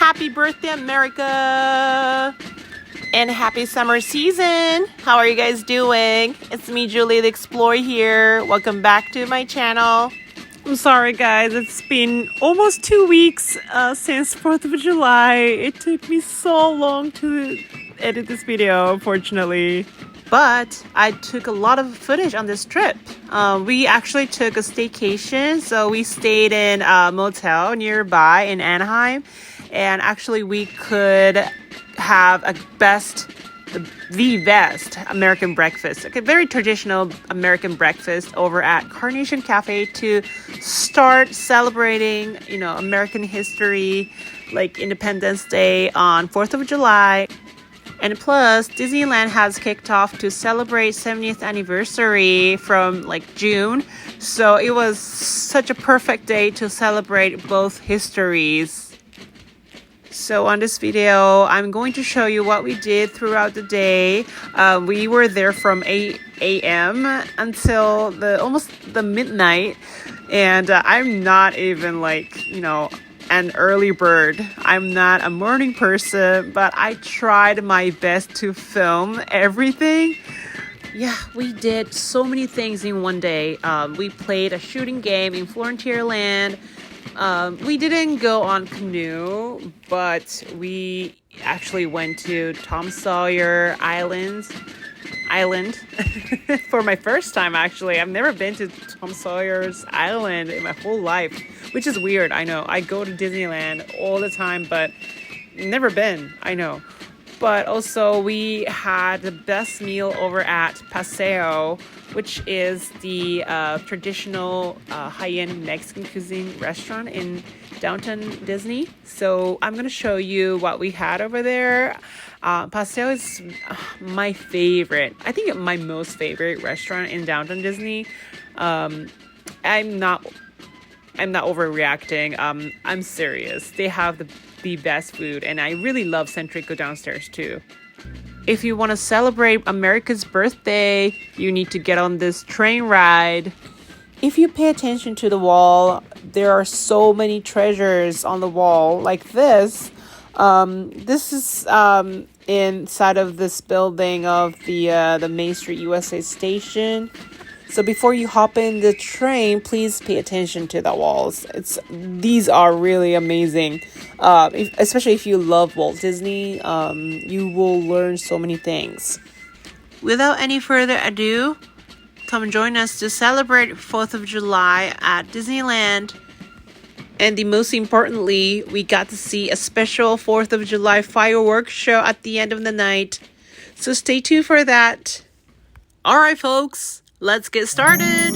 happy birthday, America! And happy summer season! How are you guys doing? It's me, Julie the Explorer here. Welcome back to my channel. I'm sorry guys, it's been almost 2 weeks since 4th of July. It took me so long to edit this video, unfortunately. But I took a lot of footage on this trip. We actually took a staycation, so we stayed in a motel nearby in Anaheim. And actually we could have the best American breakfast, like a very traditional American breakfast over at Carnation Cafe to start celebrating, American history, like Independence Day on 4th of July. And plus, Disneyland has kicked off to celebrate 70th anniversary from June. So it was such a perfect day to celebrate both histories. So on this video, I'm going to show you what we did throughout the day. We were there from 8 a.m. until almost the midnight. And I'm not even an early bird. I'm not a morning person, but I tried my best to film everything. Yeah, we did so many things in one day. We played a shooting game in Frontierland. We didn't go on canoe, but we actually went to Tom Sawyer Island for my first time, actually. I've never been to Tom Sawyer's Island in my whole life, which is weird. I know. I go to Disneyland all the time, but never been. I know. But also we had the best meal over at Paseo, which is the traditional high-end Mexican cuisine restaurant in downtown Disney. So I'm going to show you what we had over there. Paseo is my favorite. I think my most favorite restaurant in downtown Disney. I'm not overreacting. I'm serious. They have the best food, and I really love Centrico downstairs too. If you want to celebrate America's birthday, you need to get on this train ride. If you pay attention to the wall, there are so many treasures on the wall like this. This is inside of this building of the Main Street USA station. So before you hop in the train, please pay attention to the walls. These are really amazing. Especially if you love Walt Disney, you will learn so many things. Without any further ado, come and join us to celebrate 4th of July at Disneyland. And the most importantly, we got to see a special 4th of July fireworks show at the end of the night. So stay tuned for that. All right, folks. Let's get started!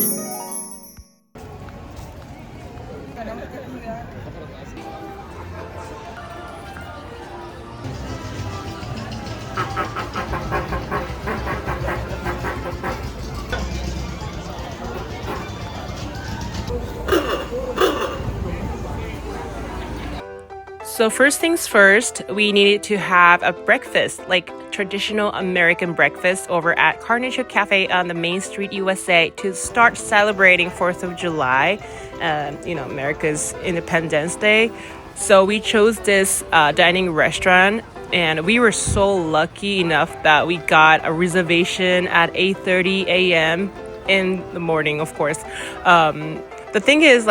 So first things first, we needed to have a breakfast, like traditional American breakfast over at Carnation Cafe on the Main Street USA to start celebrating 4th of July, America's Independence Day. So we chose this dining restaurant, and we were so lucky enough that we got a reservation at 8:30 a.m. in the morning, of course. The thing is,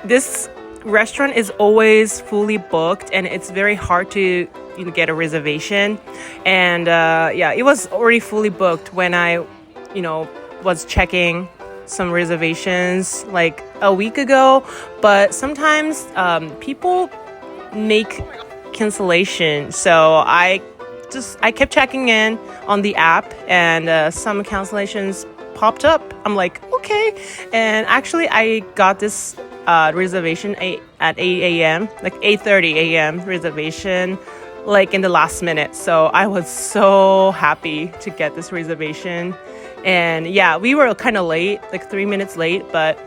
this restaurant is always fully booked, and it's very hard to get a reservation. And it was already fully booked when I was checking some reservations like a week ago. But sometimes people make cancellation, so I kept checking in on the app, and some cancellations popped up. I'm like, okay. And actually I got this reservation at 8 a.m. 8:30 a.m. reservation in the last minute. So I was so happy to get this reservation. And yeah, we were kind of late, 3 minutes late, but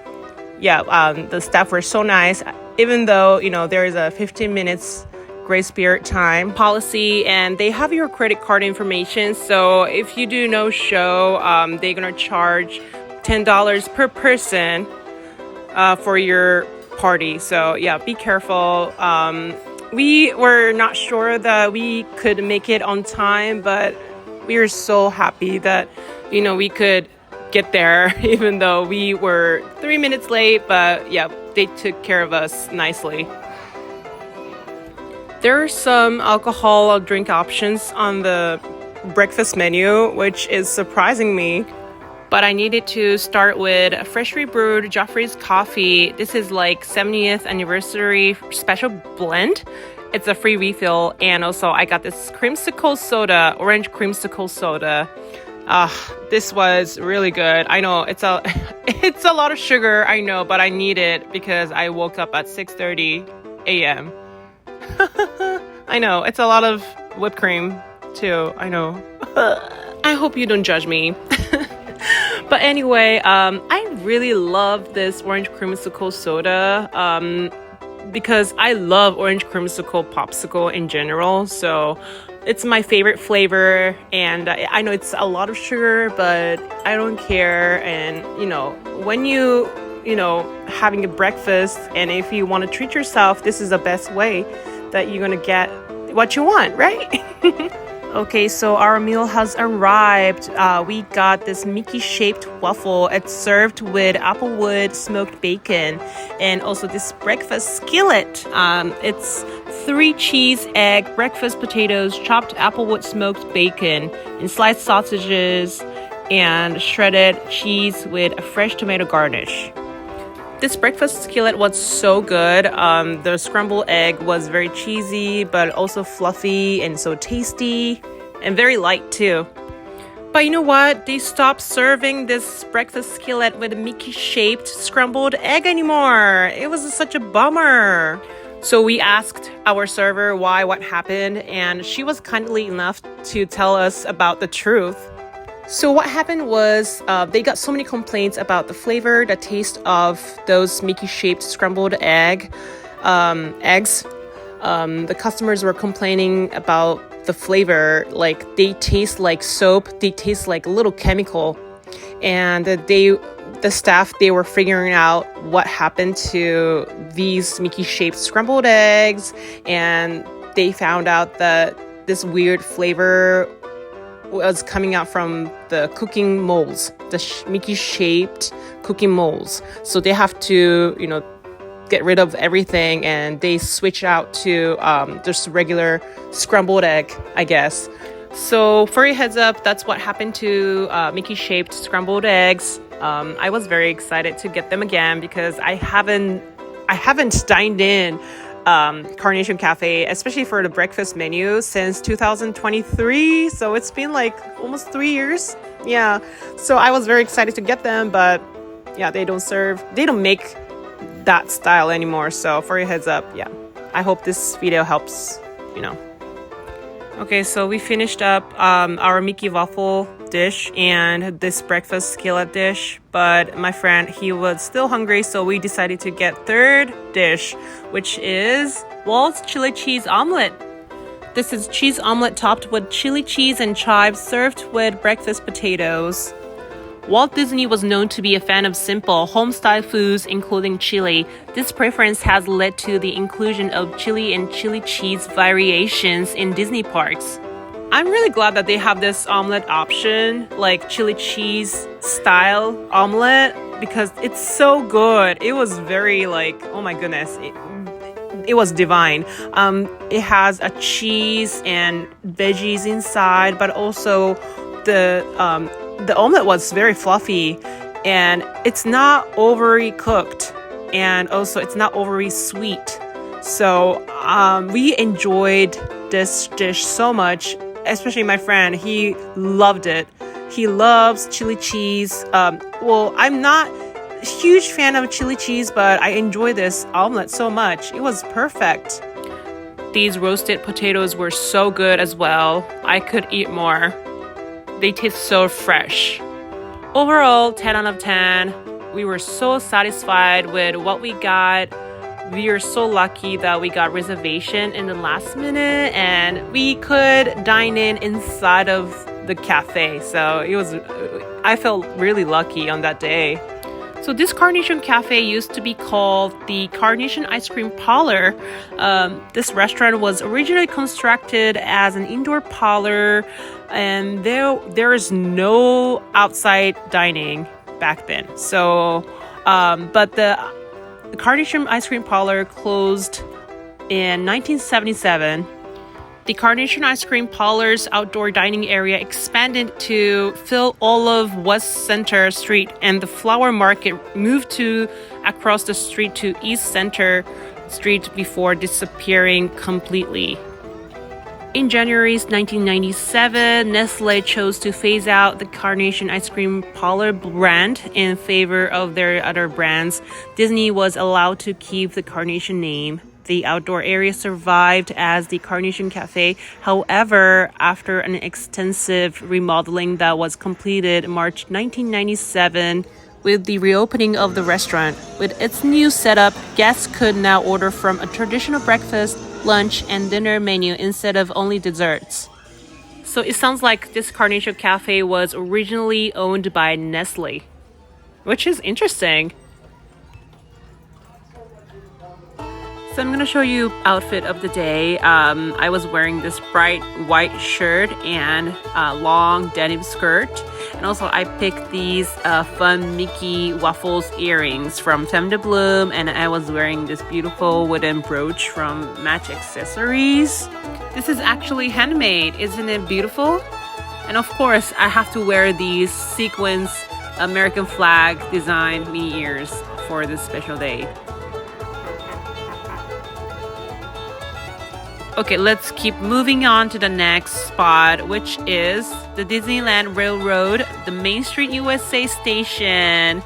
the staff were so nice, even though there is a 15 minutes grace period time policy, and they have your credit card information. So if you do no show, they're gonna charge $10 per person for your party. So yeah, be careful. We were not sure that we could make it on time, but we were so happy that, we could get there even though we were 3 minutes late, but yeah, they took care of us nicely. There are some alcohol or drink options on the breakfast menu, which is surprising me. But I needed to start with a freshly brewed Joffrey's coffee. This is like 70th anniversary special blend. It's a free refill. And also I got this creamsicle soda, orange creamsicle soda. This was really good. I know it's a lot of sugar, I know, but I need it because I woke up at 6:30 a.m. I know, it's a lot of whipped cream too, I know. I hope you don't judge me. But anyway, I really love this orange creamsicle soda because I love orange creamsicle popsicle in general. So it's my favorite flavor, and I know it's a lot of sugar, but I don't care. And when you having a breakfast, and if you want to treat yourself, this is the best way that you're gonna get what you want, right? Okay, so our meal has arrived. We got this Mickey-shaped waffle. It's served with applewood smoked bacon and also this breakfast skillet. It's 3 cheese, egg, breakfast potatoes, chopped applewood smoked bacon, and sliced sausages, and shredded cheese with a fresh tomato garnish. This breakfast skillet was so good. The scrambled egg was very cheesy, but also fluffy and so tasty and very light too. But you know what? They stopped serving this breakfast skillet with a Mickey-shaped scrambled egg anymore. It was such a bummer. So we asked our server what happened, and she was kindly enough to tell us about the truth. So what happened was they got so many complaints about the flavor, the taste of those Mickey-shaped scrambled eggs. The customers were complaining about the flavor, like they taste like soap, they taste like a little chemical. And the staff, they were figuring out what happened to these Mickey-shaped scrambled eggs, and they found out that this weird flavor was coming out from the cooking molds, the Mickey-shaped cooking molds. So they have to, get rid of everything, and they switch out to just regular scrambled egg, I guess. So for your heads up, that's what happened to Mickey-shaped scrambled eggs. I was very excited to get them again because I haven't dined in Carnation Cafe, especially for the breakfast menu, since 2023. So it's been like almost 3 years. Yeah. So I was very excited to get them, but yeah, they don't make that style anymore. So for your heads up, yeah. I hope this video helps, Okay, so we finished up our Mickey waffle dish and this breakfast skillet dish, but my friend, he was still hungry, so we decided to get third dish, which is Walt's chili cheese omelet. This is cheese omelet topped with chili cheese and chives, served with breakfast potatoes. Walt Disney was known to be a fan of simple, home-style foods, including chili. This preference has led to the inclusion of chili and chili cheese variations in Disney parks. I'm really glad that they have this omelet option, like chili cheese style omelet, because it's so good. It was very oh my goodness. It was divine. It has a cheese and veggies inside, but also the omelet was very fluffy, and it's not overly cooked, and also it's not overly sweet. So we enjoyed this dish so much, especially my friend. He loved it. He loves chili cheese. I'm not a huge fan of chili cheese, but I enjoy this omelet so much. It was perfect. These roasted potatoes were so good as well. I could eat more. They taste so fresh. Overall, 10 out of 10. We were so satisfied with what we got. We are so lucky that we got reservation in the last minute, and we could dine in inside of the cafe. So I felt really lucky on that day. So this Carnation Cafe used to be called the Carnation Ice Cream Parlor. This restaurant was originally constructed as an indoor parlor, and there is no outside dining back then. So, but the Carnation Ice Cream Parlor closed in 1977. The Carnation Ice Cream Parlor's outdoor dining area expanded to fill all of West Center Street, and the flower market moved to across the street to East Center Street before disappearing completely. In January 1997, Nestle chose to phase out the Carnation Ice Cream Parlor brand in favor of their other brands. Disney was allowed to keep the Carnation name. The outdoor area survived as the Carnation Cafe. However, after an extensive remodeling that was completed in March 1997, with the reopening of the restaurant, with its new setup, guests could now order from a traditional breakfast, lunch, and dinner menu instead of only desserts. So it sounds like this Carnation Cafe was originally owned by Nestle, which is interesting. So I'm going to show you outfit of the day. I was wearing this bright white shirt and long denim skirt. And also I picked these fun Mickey waffles earrings from Femme de Bloom. And I was wearing this beautiful wooden brooch from Match Accessories. This is actually handmade. Isn't it beautiful? And of course, I have to wear these sequins American flag design mini ears for this special day. Okay, let's keep moving on to the next spot, which is the Disneyland Railroad, the Main Street USA station.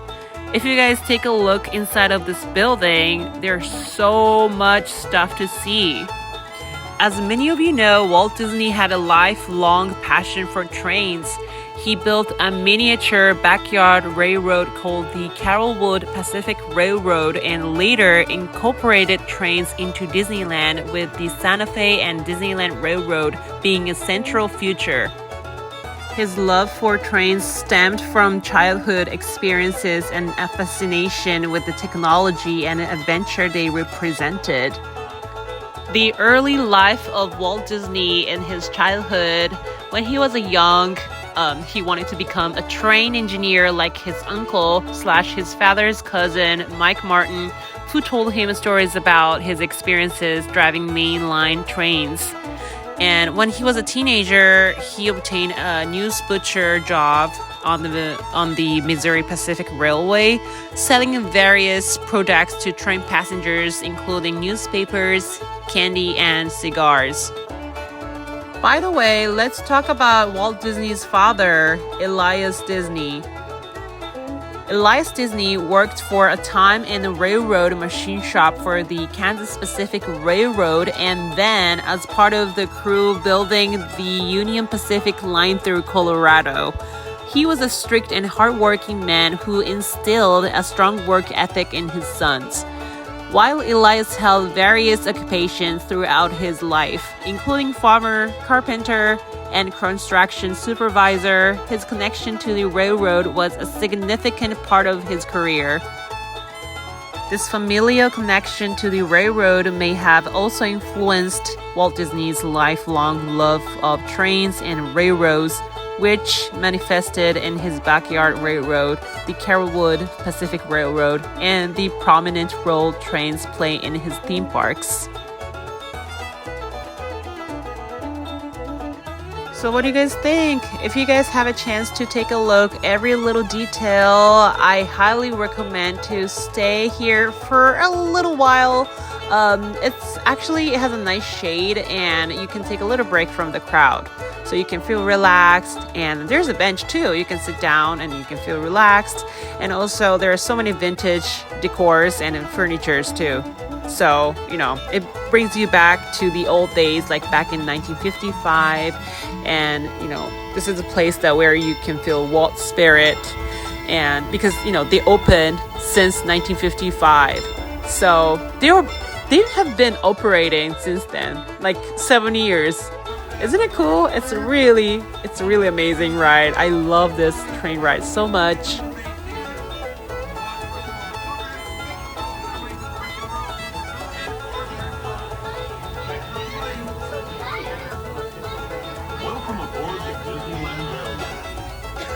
If you guys take a look inside of this building, there's so much stuff to see. As many of you know, Walt Disney had a lifelong passion for trains. He built a miniature backyard railroad called the Carrollwood Pacific Railroad and later incorporated trains into Disneyland, with the Santa Fe and Disneyland Railroad being a central feature. His love for trains stemmed from childhood experiences and a fascination with the technology and adventure they represented. The early life of Walt Disney in his childhood, when he was he wanted to become a train engineer like his uncle / his father's cousin, Mike Martin, who told him stories about his experiences driving mainline trains. And when he was a teenager, he obtained a news butcher job on the Missouri Pacific Railway, selling various products to train passengers, including newspapers, candy, and cigars. By the way, let's talk about Walt Disney's father, Elias Disney. Elias Disney worked for a time in the railroad machine shop for the Kansas Pacific Railroad, and then as part of the crew building the Union Pacific line through Colorado. He was a strict and hardworking man who instilled a strong work ethic in his sons. While Elias held various occupations throughout his life, including farmer, carpenter, and construction supervisor, his connection to the railroad was a significant part of his career. This familial connection to the railroad may have also influenced Walt Disney's lifelong love of trains and railroads, which manifested in his backyard railroad, the Carrollwood Pacific Railroad, and the prominent role trains play in his theme parks. So what do you guys think? If you guys have a chance to take a look, every little detail, I highly recommend to stay here for a little while. It has a nice shade and you can take a little break from the crowd. So you can feel relaxed, and there's a bench too. You can sit down and you can feel relaxed. And also there are so many vintage decors and furnitures too. So, it brings you back to the old days, like back in 1955. And, this is a place where you can feel Walt's spirit. And because, they opened since 1955. So they have been operating since then, like 70 years. Isn't it cool? It's a really amazing ride. I love this train ride so much. Disneyland area.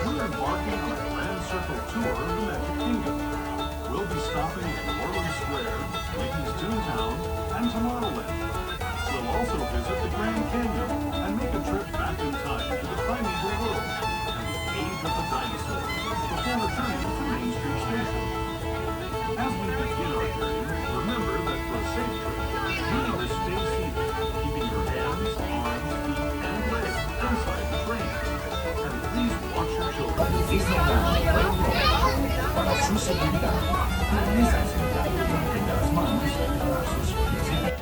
We're embarking on a grand circle tour of the Magic Kingdom. We'll be stopping in Orleans Square, Mickey's Toontown, and Tomorrowland. We'll also visit the Grand Canyon and make a trip back in time to the primeval world and the age of the dinosaurs before returning to Main Street Station. As we begin our journey, remember that for a safe trip, you need to stay seated, keeping your hands, arms, feet, and legs inside the train. And please watch your children. para su seguridad, permanezcan sentados y mantengan las manos sobre sus pies.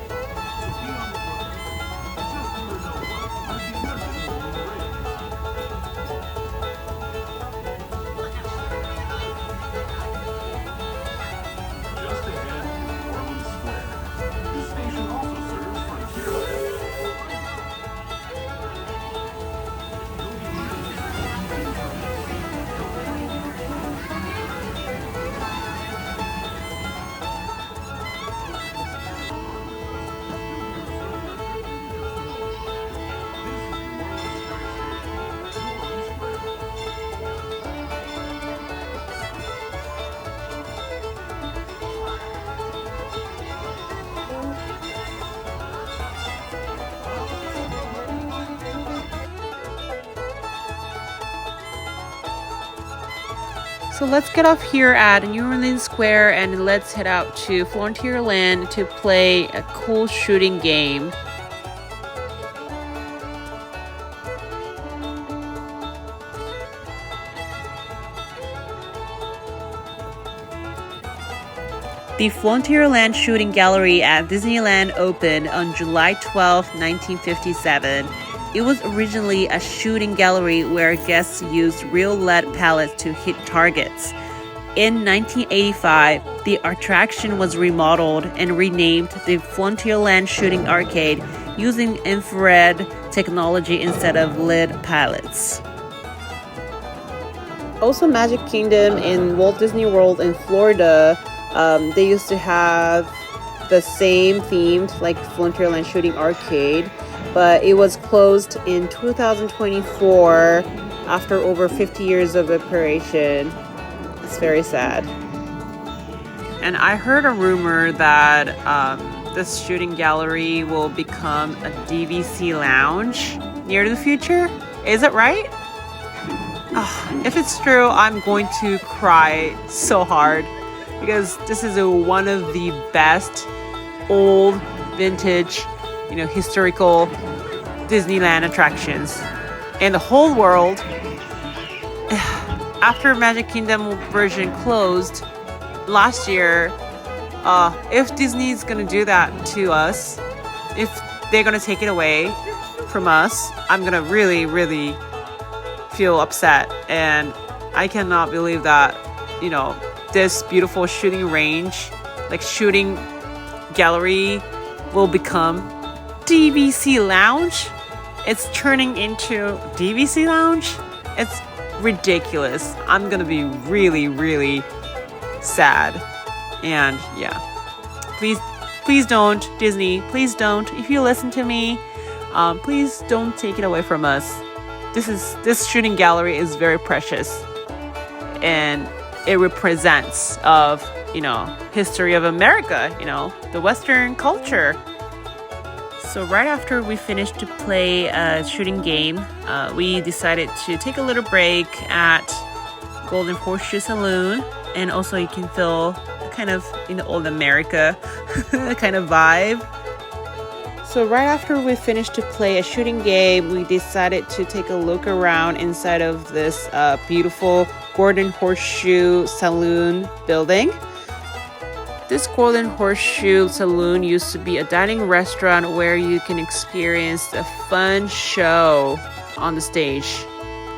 Just ahead is Orleans Square. This station also serves Frontierland. So let's get off here at New Orleans Square and let's head out to Frontierland to play a cool shooting game. The Frontierland Shooting Gallery at Disneyland opened on July 12, 1957. It was originally a shooting gallery where guests used real lead pellets to hit targets. In 1985, the attraction was remodeled and renamed the Frontierland Shooting Arcade using infrared technology instead of lead pellets. Also, Magic Kingdom in Walt Disney World in Florida, they used to have the same themed like Frontierland Shooting Arcade, but it was closed in 2024 after over 50 years of operation. It's very sad. And I heard a rumor that this shooting gallery will become a DVC lounge near the future. Is it right? If it's true, I'm going to cry so hard because this is one of the best old vintage, historical Disneyland attractions in the whole world. After Magic Kingdom version closed last year, if Disney's gonna do that to us, if they're gonna take it away from us, I'm gonna really, really feel upset. And I cannot believe that, this beautiful shooting range, like shooting gallery, will become DVC lounge. It's turning into DVC lounge. It's ridiculous. I'm gonna be really, really sad. And yeah, please don't, Disney, please don't. If you listen to me, please don't take it away from us. This shooting gallery is very precious, and it represents of history of America, the Western culture. So right after we finished to play a shooting game, we decided to take a little break at Golden Horseshoe Saloon, and also you can feel kind of old America kind of vibe. So right after we finished to play a shooting game, we decided to take a look around inside of this beautiful Golden Horseshoe Saloon building. This Golden Horseshoe Saloon used to be a dining restaurant where you can experience a fun show on the stage.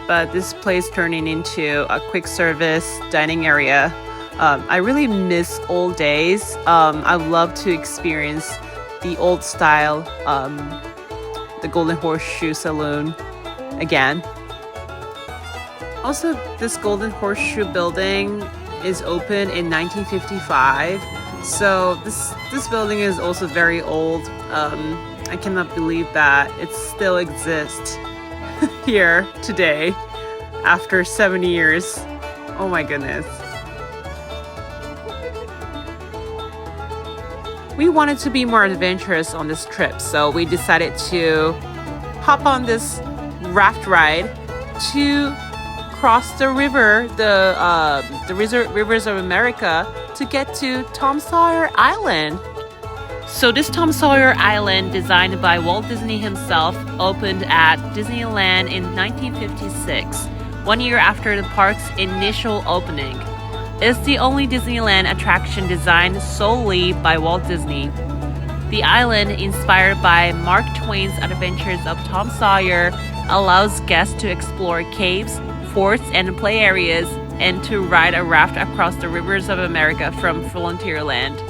But this place turning into a quick service dining area. I really miss old days. I love to experience the old style, the Golden Horseshoe Saloon again. Also, this Golden Horseshoe building is open in 1955. So this building is also very old. I cannot believe that it still exists. here today after 70 years. Oh my goodness. We wanted to be more adventurous on this trip, so we decided to hop on this raft ride to cross the river, the rivers of America, to get to Tom Sawyer Island. So this Tom Sawyer Island, designed by Walt Disney himself, opened at Disneyland in 1956, 1 year after the park's initial opening. It's the only Disneyland attraction designed solely by Walt Disney. The island, inspired by Mark Twain's Adventures of Tom Sawyer, allows guests to explore caves, forts, and play areas, and to ride a raft across the rivers of America from Frontierland.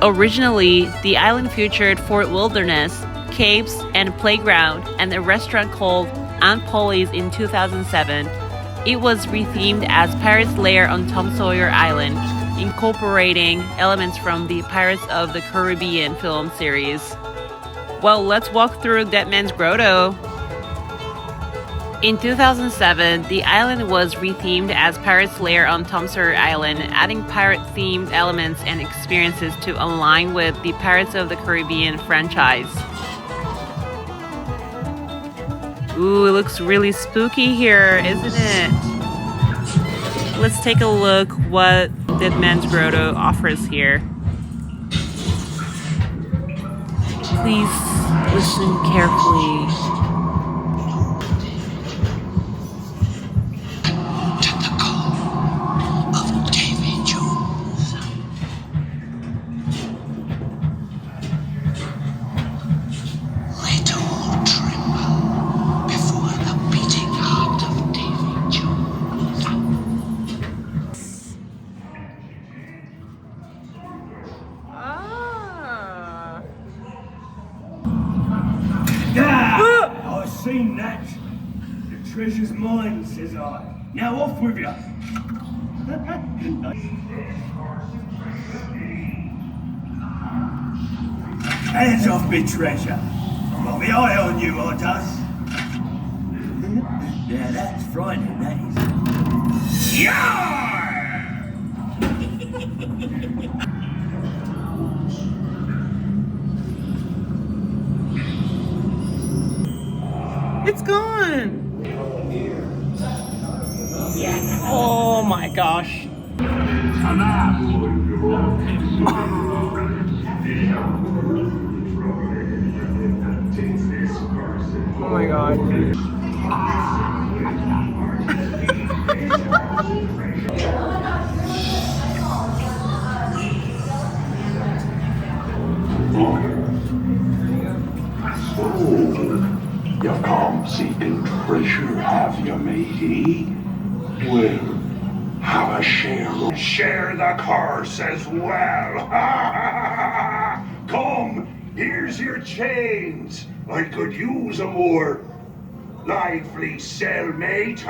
Originally, the island featured Fort Wilderness, caves, and playground, and a restaurant called Aunt Polly's in 2007. It was rethemed as Pirate's Lair on Tom Sawyer Island, incorporating elements from the Pirates of the Caribbean film series. Well, let's walk through Dead Man's Grotto. In 2007, the island was rethemed as Pirate's Lair on Tom Sawyer Island, adding pirate-themed elements and experiences to align with the Pirates of the Caribbean franchise. Ooh, it looks really spooky here, isn't it? Let's take a look what Dead Man's Grotto offers here. Please listen carefully. I've seen that. The treasure's mine, says I. Now off with you. Hands off me treasure. I've got my eye on you, I does. Now that's frightening, that is. Yarr! It's gone! Oh my gosh. Oh my god. You come seeking treasure, have you, matey? Well, have a share. Share the curse as well. Come, here's your chains. I could use a more lively cellmate.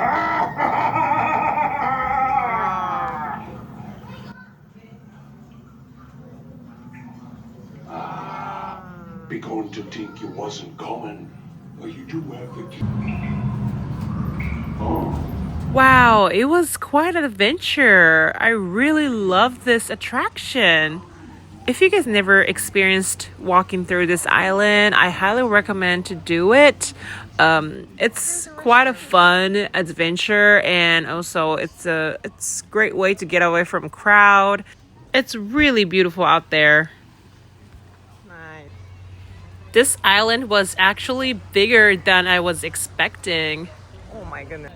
Begun to think you wasn't coming. Well, you do have the key. Oh. Wow, it was quite an adventure. I really love this attraction. If you guys never experienced walking through this island, I highly recommend to do it. It's quite a fun adventure, and also it's a great way to get away from crowd. It's really beautiful out there. This island was actually bigger than I was expecting. Oh my goodness.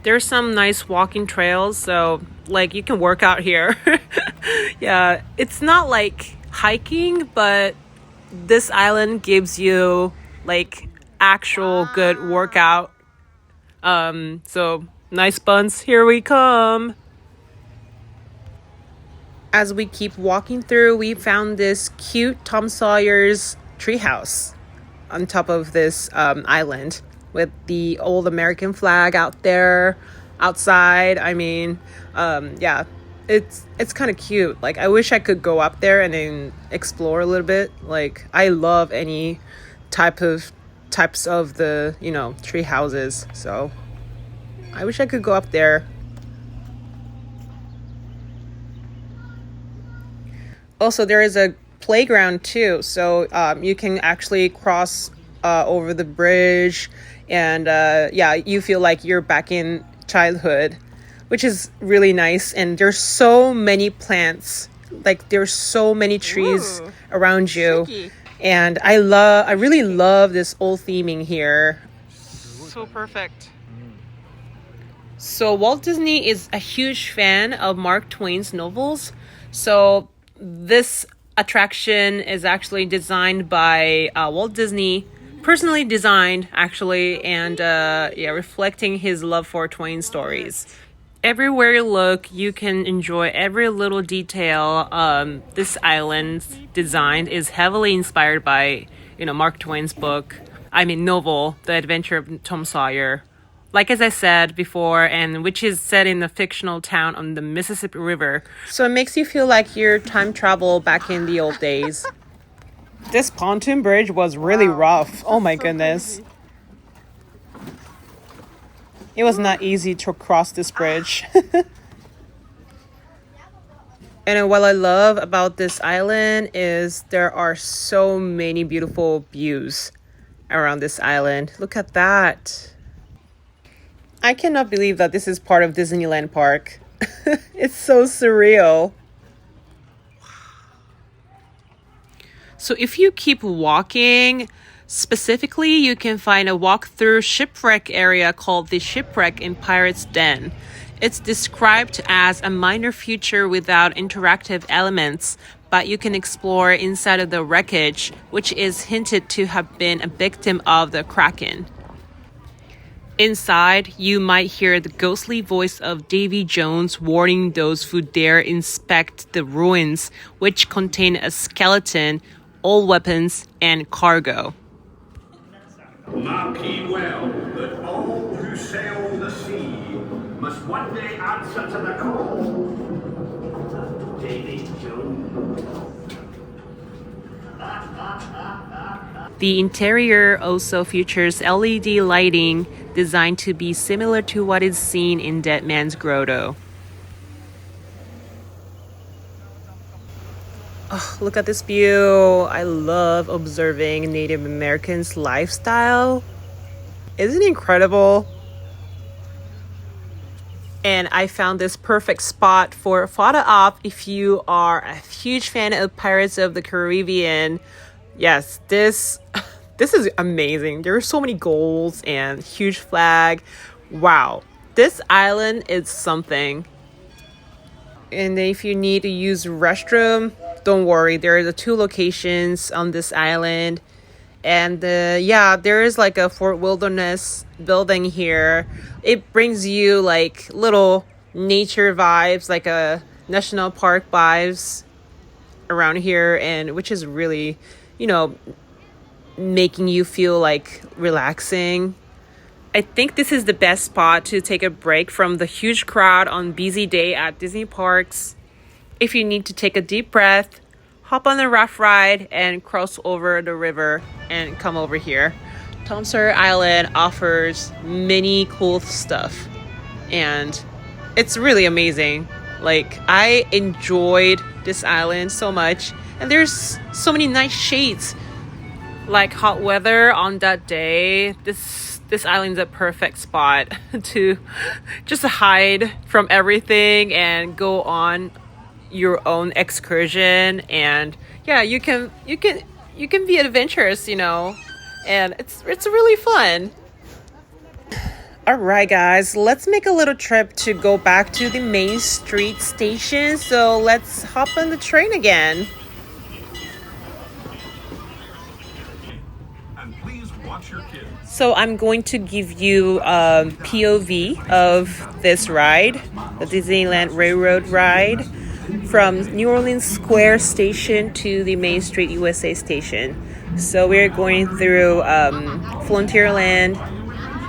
There's some nice walking trails, so like you can work out here. Yeah, it's not like hiking, but this island gives you like actual good workout. So nice buns, here we come. As we keep walking through, we found this cute Tom Sawyer's treehouse on top of this island with the old American flag out there outside. I mean, yeah, it's kind of cute. Like, I wish I could go up there and then explore a little bit. Like, I love any type of types of the, tree houses. So I wish I could go up there. Also, there is a playground too, so you can actually cross over the bridge, and you feel like you're back in childhood, which is really nice. And there's so many plants, like there's so many trees around you. Tricky. And I really love this old theming here. So perfect. So Walt Disney is a huge fan of Mark Twain's novels. So this attraction is actually designed by Walt Disney, personally designed actually, and reflecting his love for Twain stories. Everywhere you look, you can enjoy every little detail. This island's design is heavily inspired by, Mark Twain's novel, The Adventure of Tom Sawyer. Like as I said before, and which is set in a fictional town on the Mississippi River. So it makes you feel like you're time travel back in the old days. This pontoon bridge was really rough. Oh my goodness. Crazy. It was not easy to cross this bridge. And what I love about this island is there are so many beautiful views around this island. Look at that. I cannot believe that this is part of Disneyland Park. It's so surreal. So if you keep walking, specifically, you can find a walk-through shipwreck area called the Shipwreck in Pirate's Den. It's described as a minor feature without interactive elements, but you can explore inside of the wreckage, which is hinted to have been a victim of the Kraken. Inside, you might hear the ghostly voice of Davy Jones warning those who dare inspect the ruins, which contain a skeleton, old weapons, and cargo. Mark ye well that all who sail the sea must one day answer to the call. Davy Jones. The interior also features LED lighting designed to be similar to what is seen in Dead Man's Grotto. Oh, look at this view. I love observing Native Americans' lifestyle. Isn't it incredible? And I found this perfect spot for a photo op if you are a huge fan of Pirates of the Caribbean. Yes, this is amazing. There are so many goals and huge flag. Wow, this island is something. And if you need to use restroom, don't worry. There are 2 locations on this island. And there is like a Fort Wilderness building here. It brings you like little nature vibes, like a national park vibes around here, and which is really, making you feel like relaxing. I think this is the best spot to take a break from the huge crowd on busy day at Disney parks. If you need to take a deep breath, hop on a raft ride and cross over the river and come over here. Tom Sawyer Island offers many cool stuff, and it's really amazing. Like, I enjoyed this island so much, and there's so many nice shades. Like hot weather on that day, this island's a perfect spot to just hide from everything and go on your own excursion. And you can be adventurous, and it's really fun. All right, guys, let's make a little trip to go back to the Main Street station. So let's hop on the train again. So I'm going to give you a POV of this ride, the Disneyland Railroad ride, from New Orleans Square Station to the Main Street USA Station. So we're going through Frontierland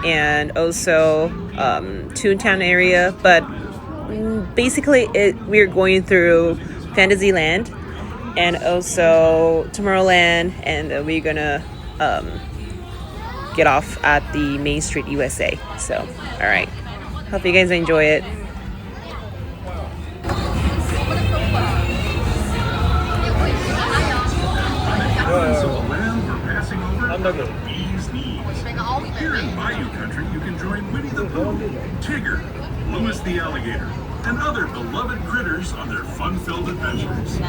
and also Toontown area, but basically we're going through Fantasyland and also Tomorrowland, and we're gonna get off at the Main Street USA. So, all right. Hope you guys enjoy it. Here in Bayou Country, you can join Winnie the Pooh, Tigger, Louis the Alligator, and other beloved critters on their fun-filled adventures.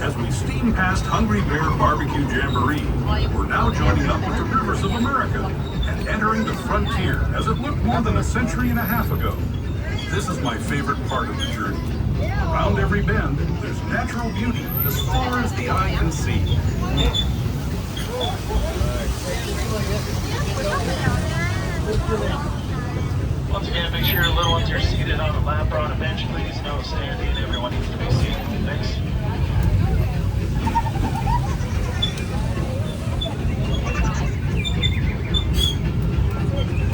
As we steam past Hungry Bear Barbecue Jamboree, we're now joining up with the rivers of America and entering the frontier as it looked more than a century and a half ago. This is my favorite part of the journey. Around every bend, there's natural beauty as far as the eye can see. Once again, make sure your little ones are seated on a lap or on a bench, please. No standing, and everyone needs to be seated. Thanks.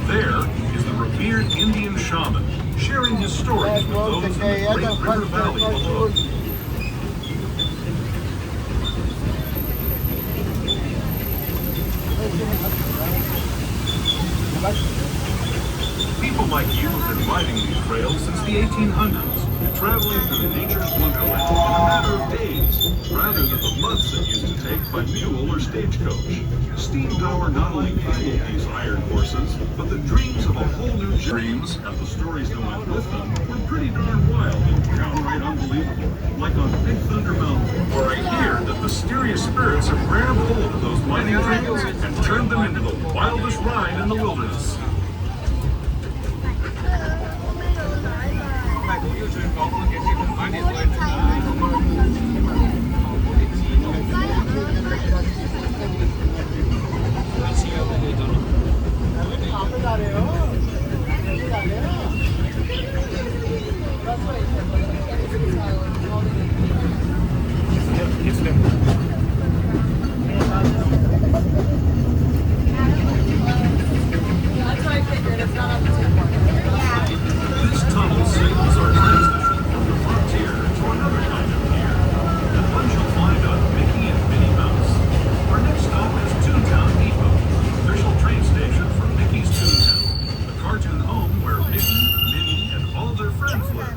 There is the revered Indian shaman sharing his stories with those in the Great River Valley below. People like you have been riding these trails since the 1800s, traveling through nature's wonderland in a matter of days, rather than the months it used to take by mule or stagecoach. Steam power not only fueled these iron horses, but the dreams of a whole new dreams and the stories that went with them were pretty darn wild and downright unbelievable. Like on Big Thunder Mountain, where I hear that mysterious spirits have grabbed hold of those mining trails and turned them into the wildest ride in the wilderness. This tunnel signals our transition from the frontier to another kind of gear, and one you'll find on Mickey and Minnie Mouse. Our next stop is Toontown Depot, the official train station for Mickey's Toontown, the cartoon home where Mickey, Minnie, and all their friends live.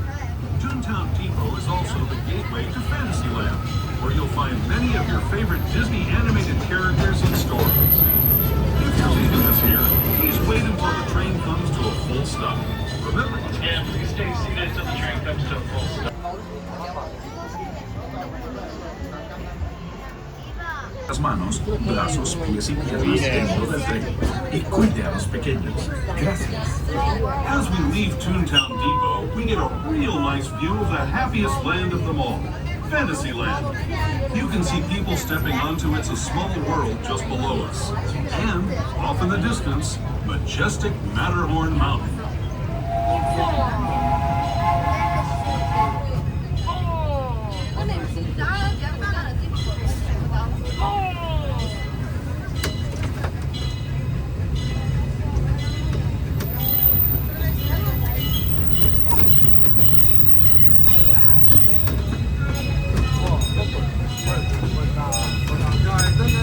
Toontown Depot is also the gateway to Fantasyland, where you'll find many of your favorite Disney animated characters and stories. If you're leaving us here, please wait until the train comes to a full stop. Remember, And please stay seated until the train comes to a full stop. las manos, brazos, pies y piernas dentro del tren y cuide a los pequeños. Gracias. As we leave Toontown Depot, we get a real nice view of the happiest land of them all, Fantasyland. You can see people stepping onto It's a Small World just below us. And, off in the distance, majestic Matterhorn Mountain.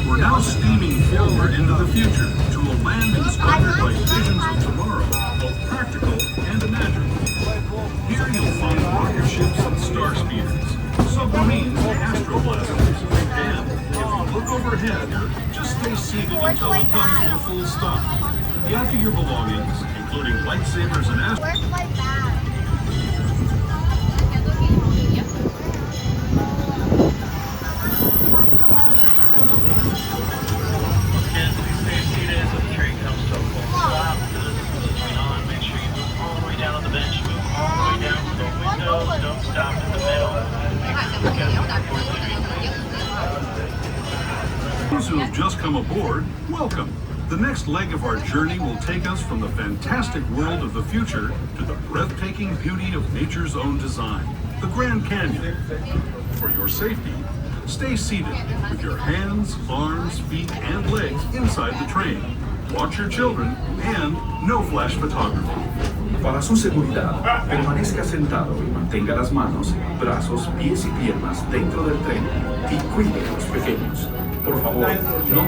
We're now steaming forward into the future to a land inspired by visions of tomorrow, both practical and imagined. Here you'll find rocket ships and star speeders, submarines and astroblasters, and if you look overhead, just stay seated until we come to a full stop. Gather your belongings, including lightsabers and Where's my bag? And please stay seated until the train comes to a full stop. Going on, make sure you move all the way down on the bench, move all the way down to the windows, don't stop in the middle. Make sure the guests are before the train, please. Those who have just come aboard, welcome. The next leg of our journey will take us from the fantastic world of the future to the breathtaking beauty of nature's own design, the Grand Canyon. For your safety, stay seated with your hands, arms, feet, and legs inside the train. Watch your children, and no flash photography. Para su seguridad, permanezca sentado y mantenga las manos, brazos, pies y piernas dentro del tren y cuide a los pequeños. Por favor, no.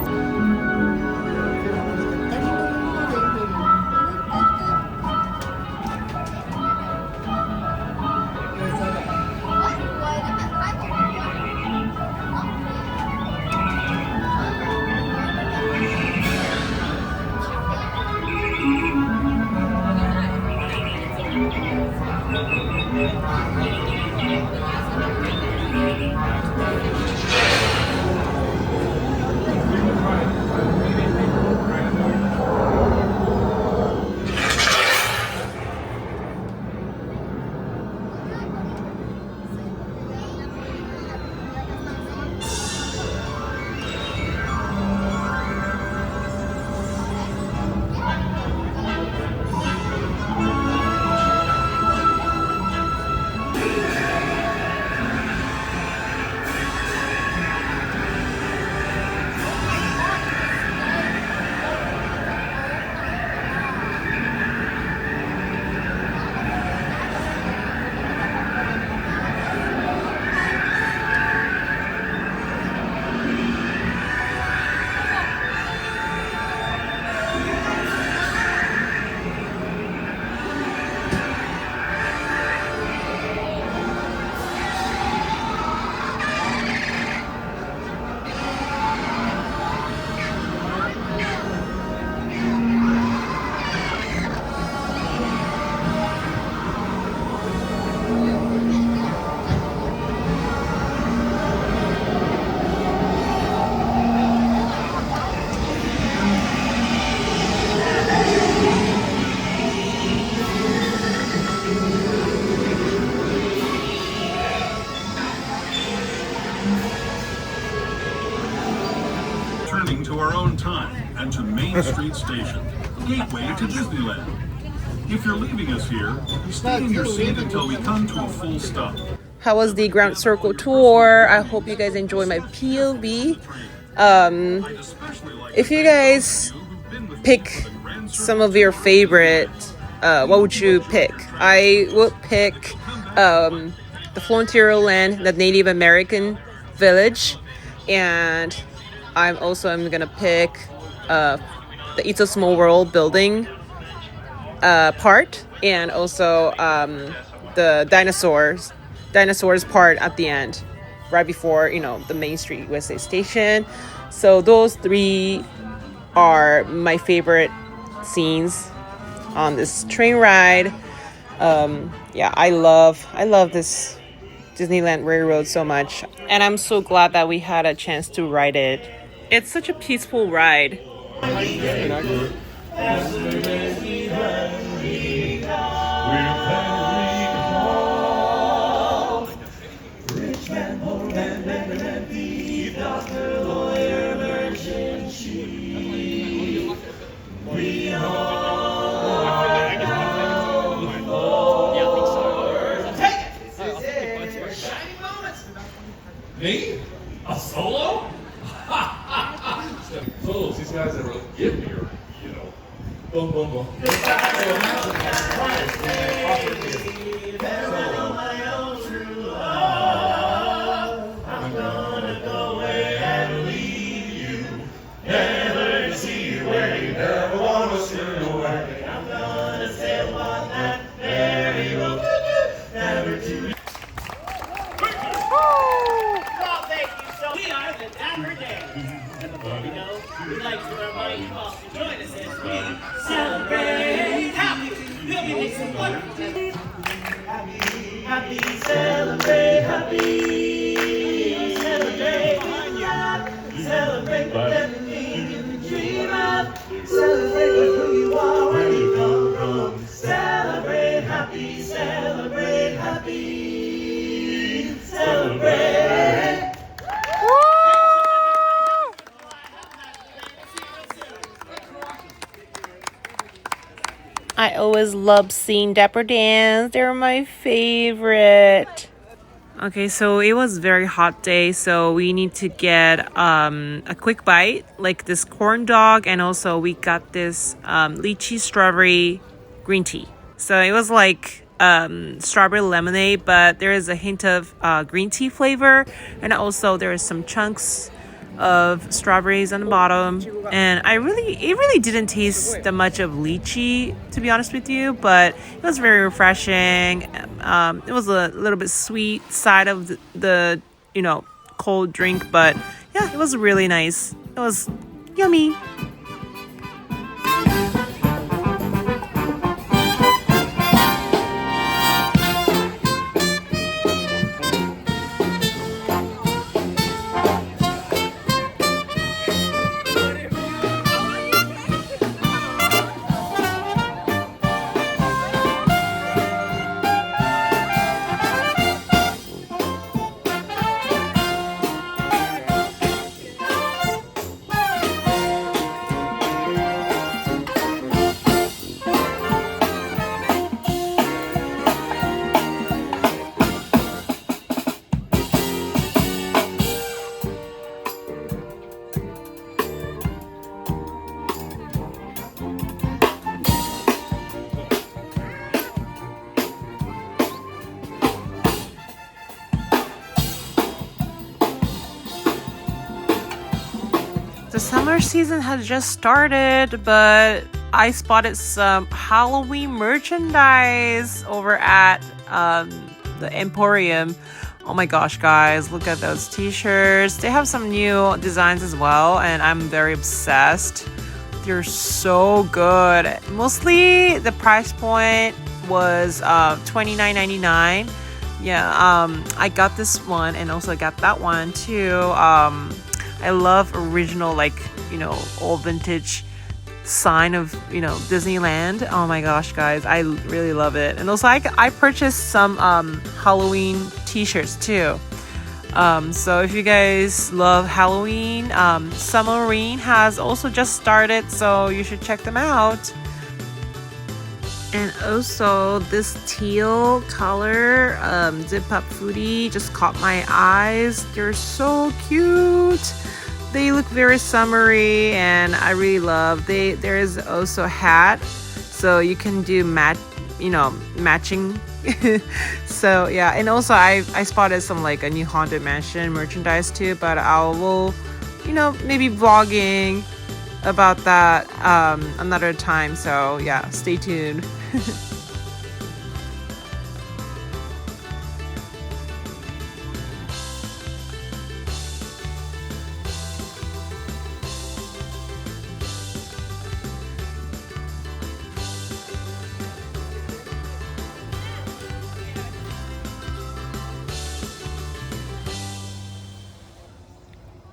Turning to our own time and to Main Street Station, gateway to Disneyland. If you're leaving us here, stay in your seat until we come to a full stop. How was the Ground Circle tour? I hope you guys enjoy my POV. If you guys pick some of your favorite, what would you pick? I would pick the Frontier Land, the Native American village, and I'm gonna pick the It's a Small World building part, and also the dinosaurs part at the end, right before the Main Street USA station. So those three are my favorite scenes on this train ride. I love this Disneyland Railroad so much, and I'm so glad that we had a chance to ride it. It's such a peaceful ride. Me? A solo? Solos, these guys that really give me your, boom, boom, boom. I'm gonna go away and leave you. Never see you where you never want to steal away. I'm gonna sail on that ferry boat. Never to. We are the Dapper Days. And before we go, we'd like to invite you all to join us as we celebrate happy. We'll be making some wonderful happy, celebrate happy, celebrate everything you dream of, celebrate who you are, where you come from, celebrate happy, celebrate happy, celebrate. I always love seeing Dapper dance. They're my favorite. Okay, so it was very hot day, so we need to get a quick bite, like this corn dog, and also we got this lychee strawberry green tea. So it was like strawberry lemonade, but there is a hint of green tea flavor, and also there is some chunks of strawberries on the bottom, and it really didn't taste that much of lychee, to be honest with you, but it was very refreshing. It was a little bit sweet side of the cold drink, but yeah, it was really nice. It was yummy. The summer season has just started, but I spotted some Halloween merchandise over at the Emporium. Oh my gosh, guys, look at those t-shirts. They have some new designs as well, and I'm very obsessed. They're so good. Mostly the price point was $29.99. Yeah, I got this one and also got that one too. I love original, old vintage sign of, Disneyland. Oh my gosh, guys, I really love it. And also I purchased some Halloween t-shirts too. So if you guys love Halloween, Summerine has also just started, so you should check them out. And also this teal color Zip Up Foodie just caught my eyes. They're so cute. They look very summery, and I really love. There is also a hat, so you can do matching. So yeah, and also I spotted some a new Haunted Mansion merchandise too, but I will maybe vlogging about that another time. So yeah, stay tuned.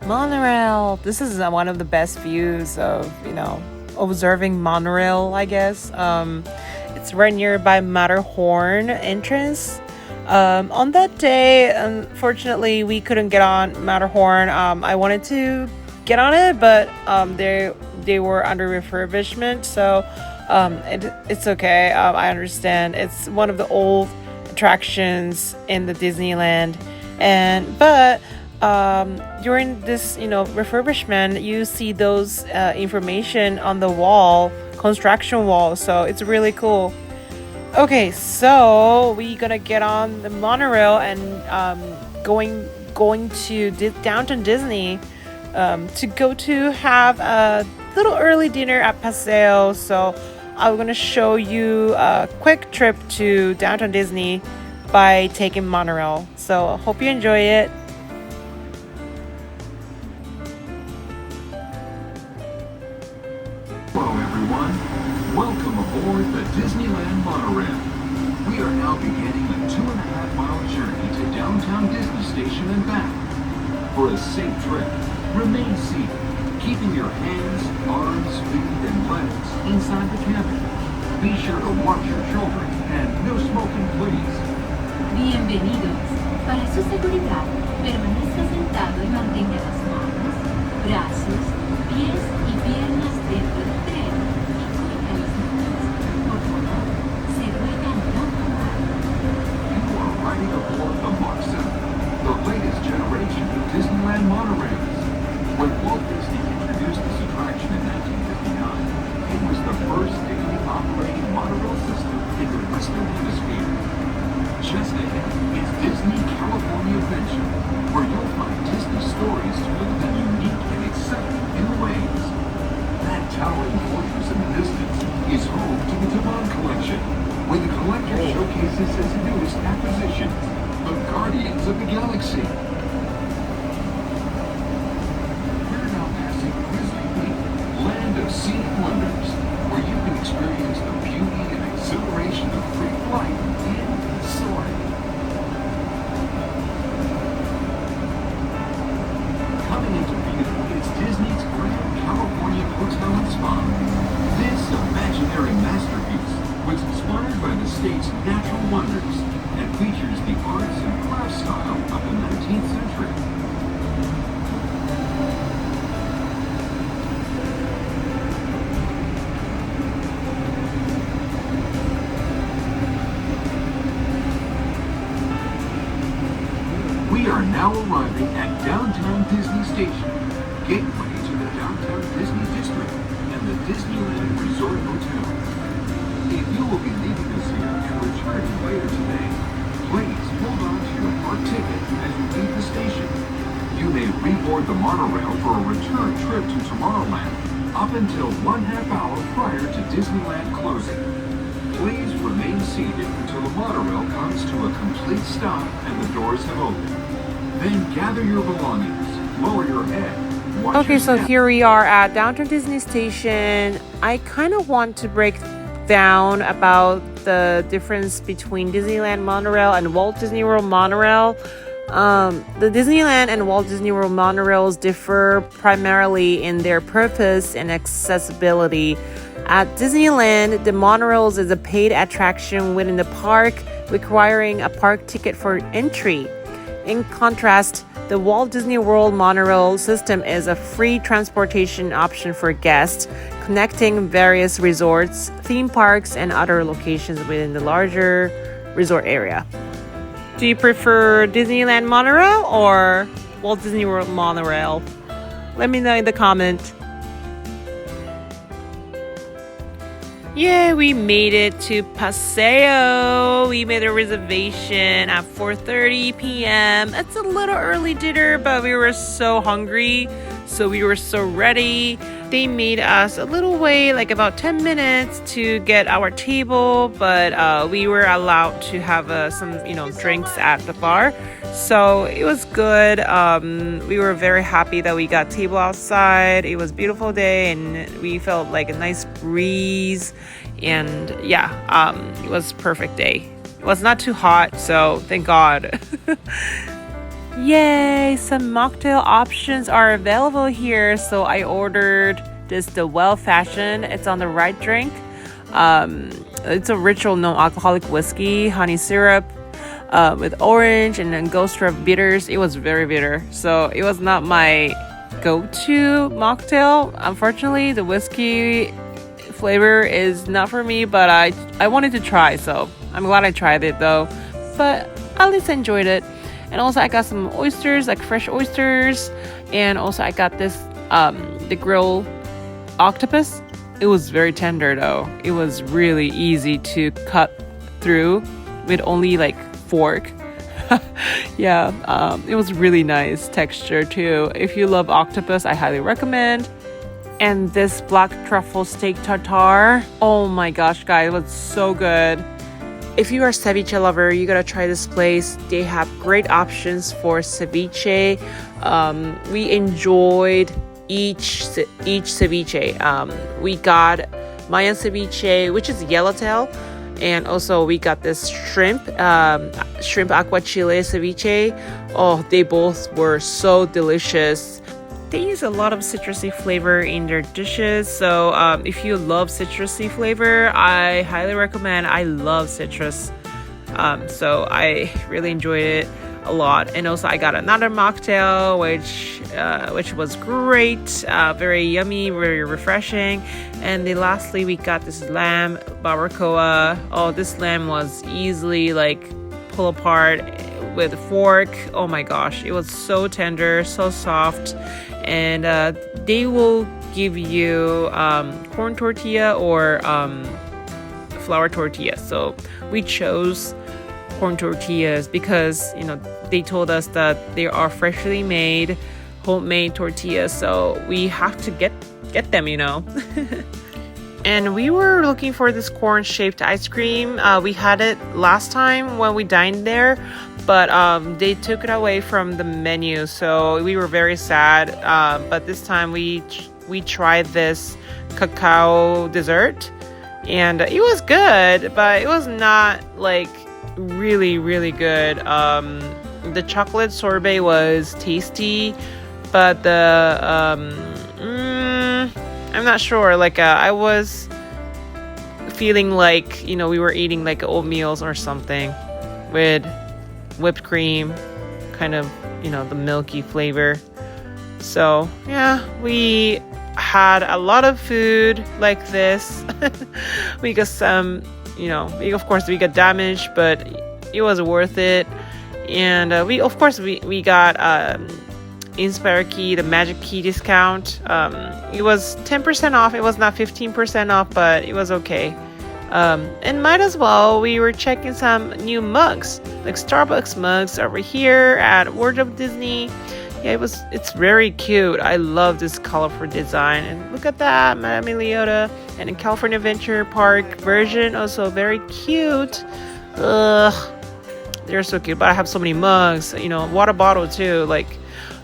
Monorail. This is one of the best views of observing monorail, I guess. It's right nearby Matterhorn entrance. On that day, unfortunately, we couldn't get on Matterhorn. I wanted to get on it, but they were under refurbishment, so it's okay. I understand. It's one of the old attractions in the Disneyland, but during this refurbishment, you see those information on the wall, construction wall, so it's really cool. Okay, so we're gonna get on the monorail and going to Downtown Disney to go to have a little early dinner at Paseo. So I'm gonna show you a quick trip to Downtown Disney by taking monorail. So hope you enjoy it. Hello everyone, welcome aboard the Disneyland monorail. We are now beginning a 2.5-mile journey to downtown Disney Station and back. For a safe trip, remain seated, keeping your hands, arms, feet, and legs inside the cabin. Be sure to watch your children and no smoking, please. Bienvenidos. Para su seguridad, permanezca sentado y mantenga las manos, brazos, pies y piernas dentro del tren y cuida las niñas. Por favor, se ruega no fumar. You are riding aboard the Mach 7. convention, where you'll find Disney stories told in unique and exciting new ways. That towering fortress in the distance is home to the Devon Collection, where the collector showcases his newest acquisitions, the Guardians of the Galaxy. We're now passing Grizzly Peak, land of scenic wonders, where you can experience the beauty and exhilaration of free flight and soaring. Coming into view is Disney's Grand California Hotel and Spa. This imaginary masterpiece was inspired by the state's natural wonders and features the arts and crafts style of the 19th century. We are now arriving at Downtown Disney Station, gateway to the Downtown Disney District and the Disneyland Resort Hotel. If you will be leaving us here and returning later today, please hold on to your park ticket as you leave the station. You may reboard the monorail for a return trip to Tomorrowland up until 1/2 hour prior to Disneyland closing. Please remain seated until the monorail comes to a complete stop and the doors have opened. Then gather your belongings, lower your head. Okay, so here we are at Downtown Disney Station. I kind of want to break down about the difference between Disneyland monorail and Walt Disney World monorail. The Disneyland and Walt Disney World monorails differ primarily in their purpose and accessibility. At Disneyland, the monorails is a paid attraction within the park, requiring a park ticket for entry. In contrast, the Walt Disney World monorail system is a free transportation option for guests, connecting various resorts, theme parks, and other locations within the larger resort area. Do you prefer Disneyland monorail or Walt Disney World monorail? Let me know in the comment. Yeah, we made it to Paseo. We made a reservation at 4:30 p.m. It's a little early dinner, but we were so hungry, so we were so ready. They made us a little wait, like about 10 minutes to get our table, but we were allowed to have some, drinks at the bar. So it was good. We were very happy that we got table outside. It was a beautiful day and we felt like a nice breeze. And yeah, it was a perfect day. It was not too hot, so thank God. Yay, some mocktail options are available here. So I ordered the well-fashioned. It's on the right drink. It's a ritual non-alcoholic whiskey, honey syrup, with orange and then Angostura bitters. It was very bitter, so it was not my go-to mocktail. Unfortunately, the whiskey flavor is not for me, but I wanted to try, so I'm glad I tried it though. But at least I enjoyed it. And also I got some oysters, like fresh oysters, and also I got this the grilled octopus. It was very tender though. It was really easy to cut through with only like fork. Yeah, it was really nice texture too. If you love octopus, I highly recommend. And this black truffle steak tartare, oh my gosh guys, it was so good. If you are a ceviche lover, you gotta try this place. They have great options for ceviche. We enjoyed each ceviche. We got Mayan ceviche, which is yellowtail, and also we got this shrimp aguachile ceviche. Oh, they both were so delicious. They use a lot of citrusy flavor in their dishes, so if you love citrusy flavor, I highly recommend. I love citrus, so I really enjoyed it a lot. And also I got another mocktail which was great, very yummy, very refreshing. And then lastly we got this lamb barbacoa. Oh, this lamb was easily like pull apart with a fork. Oh my gosh, it was so tender, so soft. And they will give you corn tortilla or flour tortilla. So we chose corn tortillas because, they told us that they are freshly made, homemade tortillas. So we have to get them, And we were looking for this corn-shaped ice cream. We had it last time when we dined there, but they took it away from the menu, so we were very sad. But this time we tried this cacao dessert, and it was good, but it was not like really, really good. The chocolate sorbet was tasty, but I'm not sure. I was feeling like, we were eating like oatmeals or something with whipped cream, kind of, the milky flavor. So, yeah, we had a lot of food like this. We got some, of course, we got damaged, but it was worth it. And we got Inspire Key, the Magic Key discount. It was 10% off. It was not 15% off, but it was okay. And might as well, we were checking some new mugs, like Starbucks mugs over here at Walt Disney. Yeah, it's very cute. I love this colorful design. And look at that, Madame Leota. And in California Adventure Park version, also very cute. Ugh, they're so cute. But I have so many mugs, water bottle too.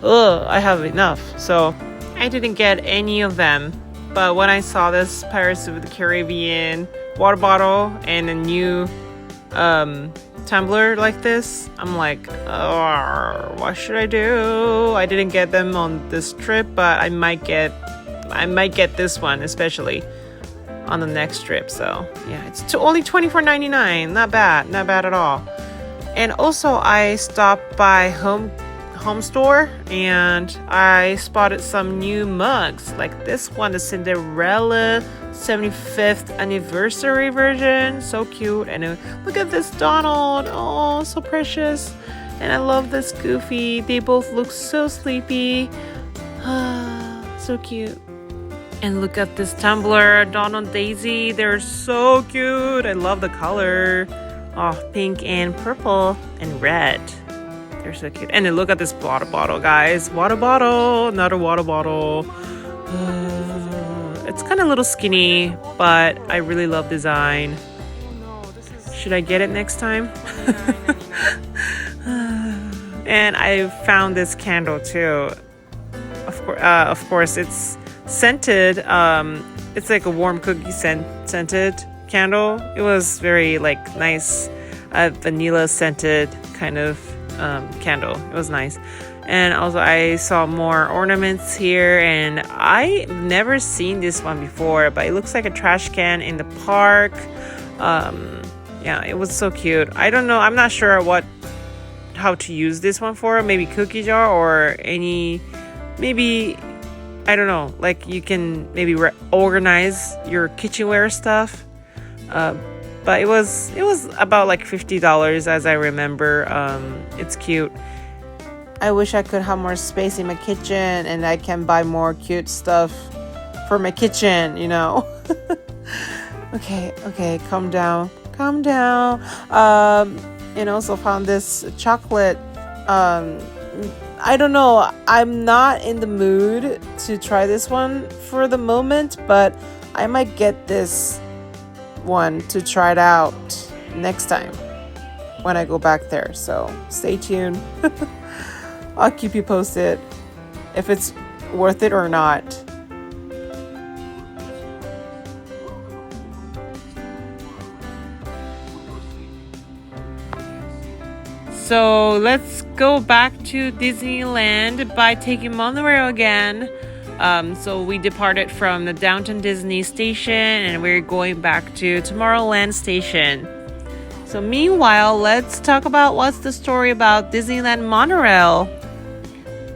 I have enough. So I didn't get any of them. But when I saw this Pirates of the Caribbean water bottle and a new tumbler like this, I'm like, oh, what should I do? I didn't get them on this trip, but I might get this one, especially on the next trip. So yeah, it's only $24.99. Not bad at all. And also I stopped by Home Store and I spotted some new mugs like this one, the Cinderella 75th anniversary version. So cute. And look at this Donald. Oh, so precious. And I love this Goofy. They both look so sleepy. So cute. And look at this tumbler, Donald, Daisy. They're so cute. I love the color. Oh, pink and purple and red. They're so cute. And then look at this water bottle, guys. Water bottle, not a water bottle. It's kind of a little skinny, but I really love design. Should I get it next time? And I found this candle too. Of course, it's scented. It's like a warm cookie scented candle. It was very nice, vanilla scented kind of candle. It was nice. And also I saw more ornaments here, and I've never seen this one before, but it looks like a trash can in the park. Yeah, it was so cute. I don't know, I'm not sure how to use this one for. Maybe cookie jar or maybe I don't know, you can maybe organize your kitchenware stuff. But it was about $50 as I remember. It's cute. I wish I could have more space in my kitchen and I can buy more cute stuff for my kitchen, Okay, calm down. And also found this chocolate. I don't know. I'm not in the mood to try this one for the moment, but I might get this one to try it out next time when I go back there. So stay tuned. I'll keep you posted if it's worth it or not. So let's go back to Disneyland by taking monorail again. So we departed from the Downtown Disney station and we're going back to Tomorrowland station. So meanwhile, let's talk about what's the story about Disneyland monorail.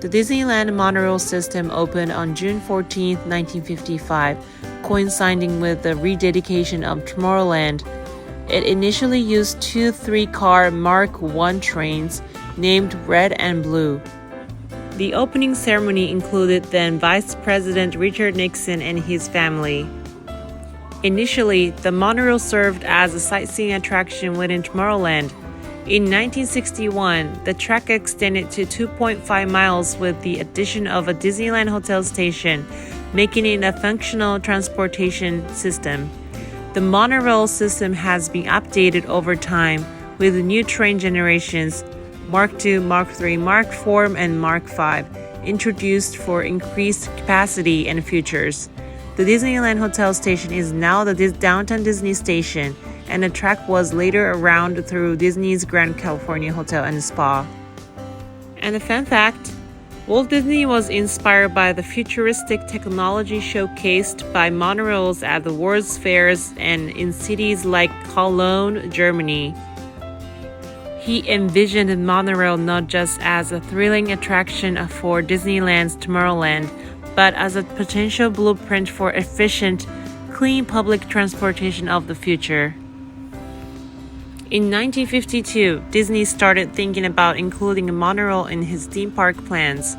The Disneyland monorail system opened on June 14, 1955, coinciding with the rededication of Tomorrowland. It initially used two 3-car Mark I trains named Red and Blue. The opening ceremony included then Vice President Richard Nixon and his family. Initially, the monorail served as a sightseeing attraction within Tomorrowland. In 1961, the track extended to 2.5 miles with the addition of a Disneyland hotel station, making it a functional transportation system. The monorail system has been updated over time with new train generations, Mark II, Mark III, Mark IV, and Mark V, introduced for increased capacity and features. The Disneyland Hotel Station is now the Downtown Disney Station, and the track was later around through Disney's Grand California Hotel and Spa. And a fun fact, Walt Disney was inspired by the futuristic technology showcased by monorails at the World's Fairs and in cities like Cologne, Germany. He envisioned the monorail not just as a thrilling attraction for Disneyland's Tomorrowland, but as a potential blueprint for efficient, clean public transportation of the future. In 1952, Disney started thinking about including a monorail in his theme park plans.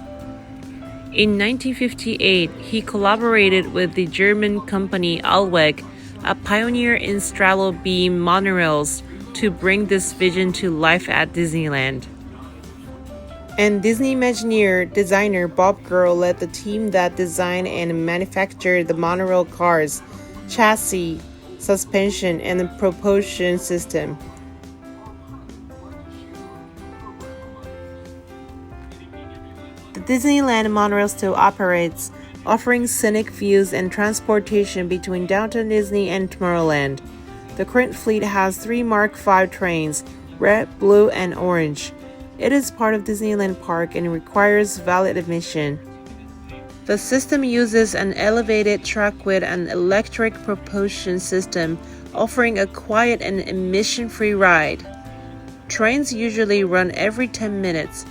In 1958, he collaborated with the German company Allweg, a pioneer in straddle beam monorails, to bring this vision to life at Disneyland. And Disney Imagineer designer Bob Gurr led the team that designed and manufactured the monorail cars, chassis, suspension, and the propulsion system. The Disneyland monorail still operates, offering scenic views and transportation between Downtown Disney and Tomorrowland. The current fleet has 3 Mark V trains, red, blue, and orange. It is part of Disneyland Park and requires valid admission. The system uses an elevated track with an electric propulsion system, offering a quiet and emission-free ride. Trains usually run every 10 minutes.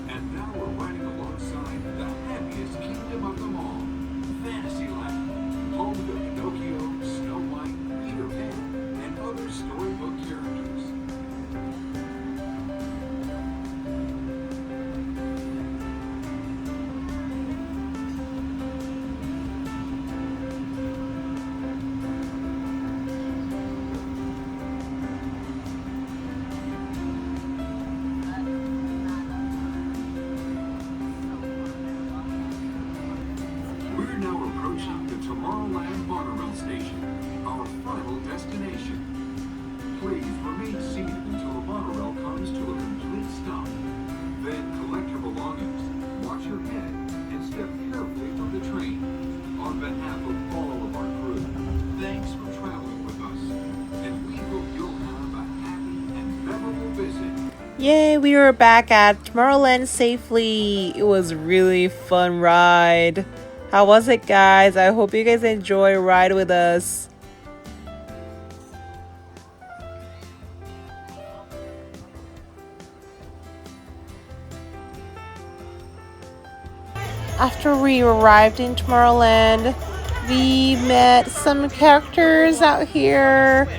And now we're riding alongside the happiest kingdom of them all, Fantasyland, home to Pinocchio, Snow White, Peter Pan, and other storybook characters. We're now approaching the Tomorrowland Monorail Station, our final destination. Please remain seated until the monorail comes to a complete stop. Then collect your belongings, watch your head, and step carefully from the train. On behalf of all of our crew, thanks for traveling with us, and we hope you'll have a happy and memorable visit. Yay, we were back at Tomorrowland safely. It was a really fun ride. How was it, guys? I hope you guys enjoy a ride with us. After we arrived in Tomorrowland, we met some characters out here.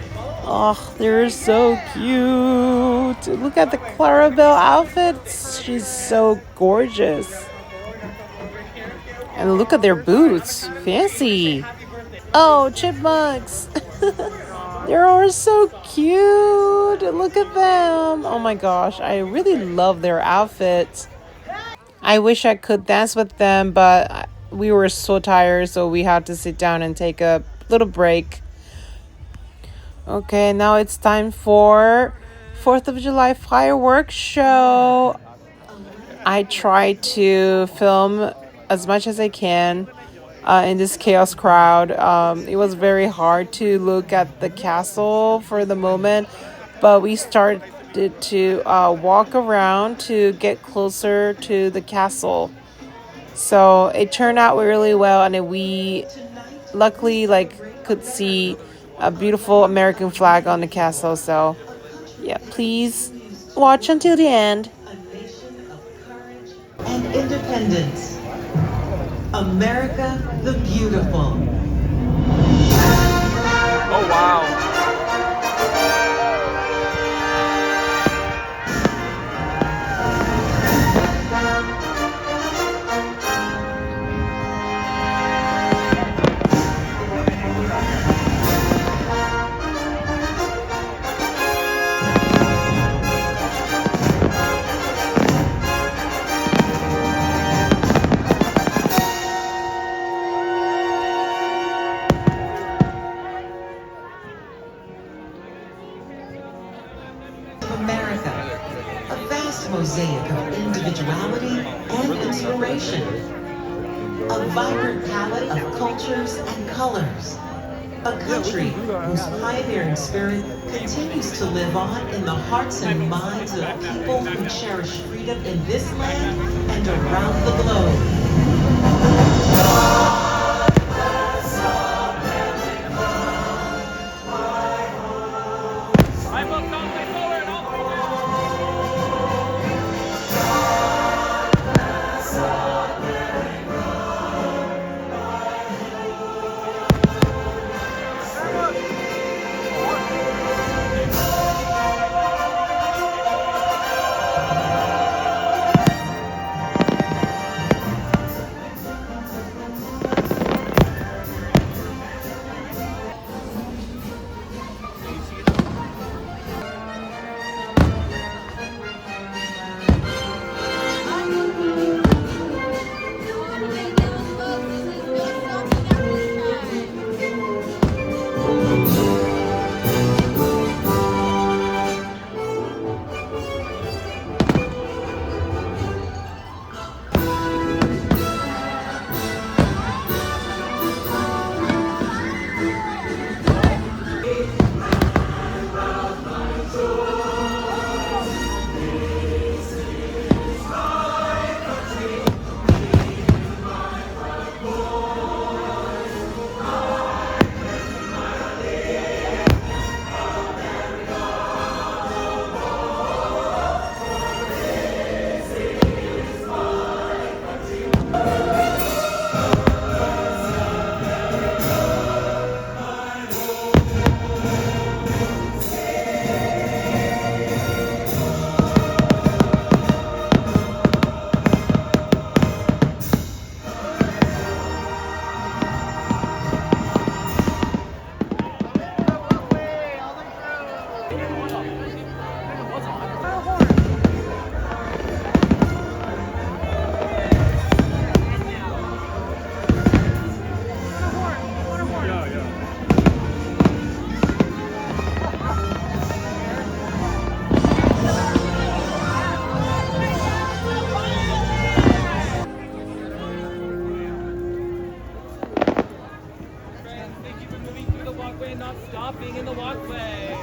Oh, they're so cute. Look at the Clarabelle outfits. She's so gorgeous. And look at their boots. Fancy. Oh, chipmunks. They're all so cute. Look at them. Oh my gosh. I really love their outfits. I wish I could dance with them, but we were so tired, so we had to sit down and take a little break. Okay, now it's time for 4th of July fireworks show. I tried to film as much as I can in this chaos crowd. It was very hard to look at the castle for the moment, but we started to walk around to get closer to the castle. So it turned out really well, and we luckily could see a beautiful American flag on the castle. So yeah, please watch until the end. And independence. America the Beautiful. Oh wow. mosaic of individuality and inspiration. A vibrant palette of cultures and colors. A country whose pioneering spirit continues to live on in the hearts and minds of people who cherish freedom in this land and around the globe. Not stopping in the walkway.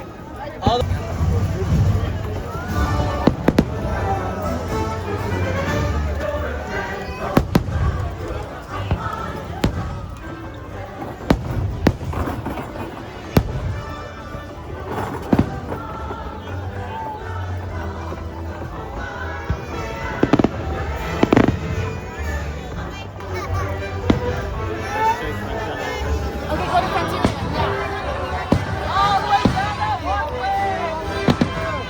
Okay, go to Frontier. Yeah. All the way down that walkway.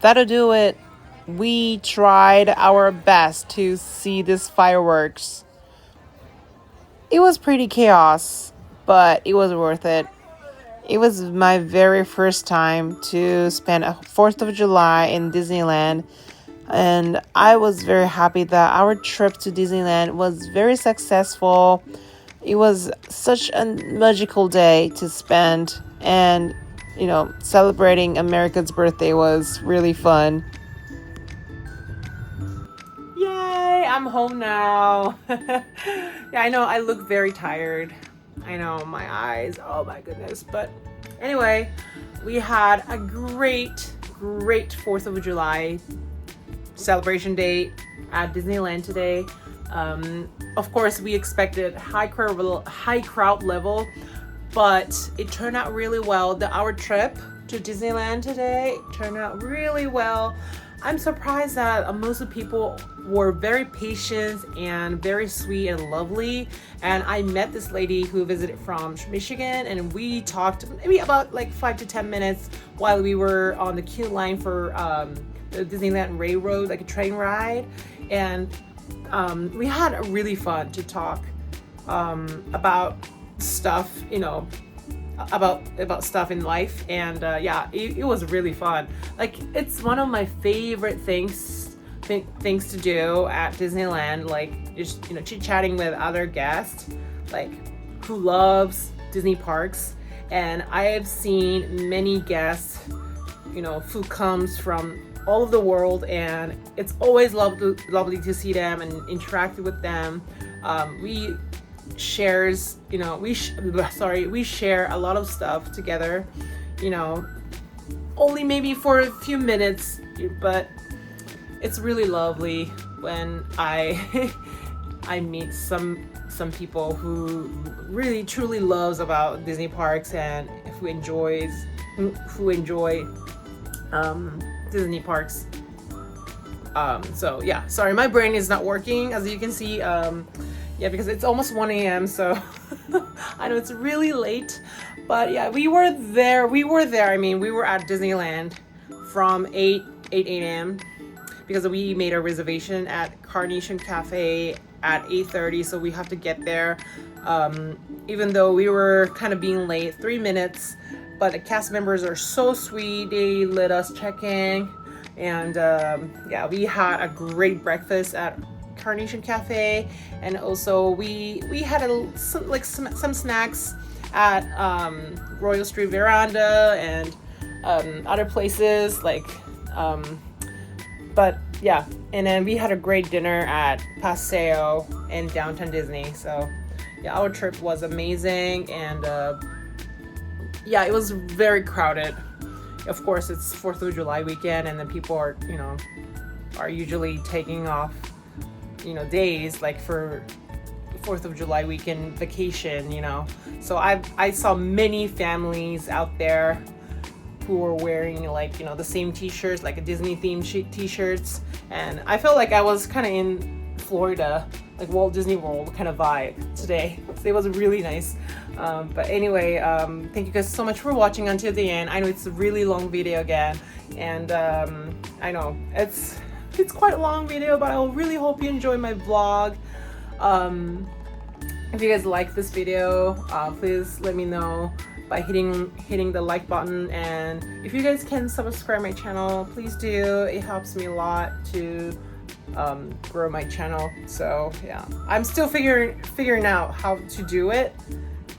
that'll do it. We tried our best to see this fireworks. It was pretty chaos, but it was worth it. It was my very first time to spend a 4th of July in Disneyland, and I was very happy that our trip to Disneyland was very successful. It was such a magical day to spend, and celebrating America's birthday was really fun. Yay, I'm home now. Yeah, I know I look very tired. I know, my eyes, oh my goodness. But anyway, we had a great 4th of July celebration day at Disneyland today. Of course, we expected high crowd level, but it turned out really well. Our trip to Disneyland today turned out really well. I'm surprised that most of the people were very patient and very sweet and lovely. And I met this lady who visited from Michigan, and we talked maybe about like 5 to 10 minutes while we were on the queue line for the Disneyland Railroad, like a train ride. And we had a really fun to talk about stuff, about stuff in life. And yeah, it was really fun. Like, it's one of my favorite things to do at Disneyland, like just chit-chatting with other guests like who loves Disney parks. And I have seen many guests who comes from all over the world, and it's always lovely to see them and interact with them. We share a lot of stuff together, only maybe for a few minutes, but it's really lovely when I meet some people who really truly loves about Disney parks and who enjoy Disney parks. So yeah, sorry, my brain is not working, as you can see. Yeah, because it's almost 1 a.m. so I know it's really late, but yeah, we were there. I mean, we were at Disneyland from 8 a.m. because we made a reservation at Carnation Cafe at 8:30, so we have to get there. Even though we were kind of being late 3 minutes, but the cast members are so sweet. They let us check in, and yeah, we had a great breakfast at Carnation Cafe, and also we had some snacks at Royal Street Veranda and other places like but yeah, and then we had a great dinner at Paseo in downtown Disney. So yeah, our trip was amazing, and yeah, it was very crowded. Of course, it's 4th of July weekend, and then people are usually taking off days like for 4th of July weekend vacation, so I saw many families out there who were wearing like the same t-shirts, like a Disney themed t-shirts, and I felt like I was kind of in Florida, like Walt Disney World kind of vibe today. So it was really nice. But anyway, thank you guys so much for watching until the end. I know it's a really long video again, and I know it's quite a long video, but I really hope you enjoy my vlog. If you guys like this video, please let me know by hitting the like button, and if you guys can subscribe my channel, please do. It helps me a lot to grow my channel. So yeah, I'm still figuring out how to do it.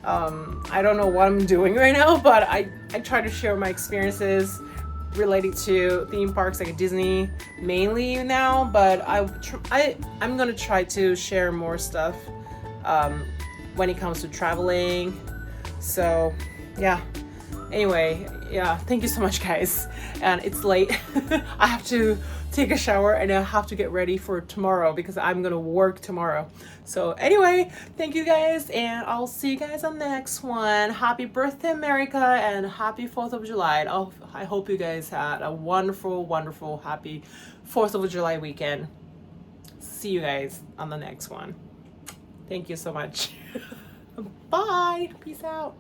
I don't know what I'm doing right now, but I try to share my experiences related to theme parks like Disney mainly now, but I'm gonna try to share more stuff when it comes to traveling. So yeah, anyway, yeah, thank you so much guys, and it's late. I have to take a shower and I have to get ready for tomorrow because I'm gonna work tomorrow. So anyway, thank you guys, and I'll see you guys on the next one. Happy birthday America, and happy 4th of July. I hope you guys had a wonderful happy 4th of July weekend. See you guys on the next one. Thank you so much. Bye, peace out.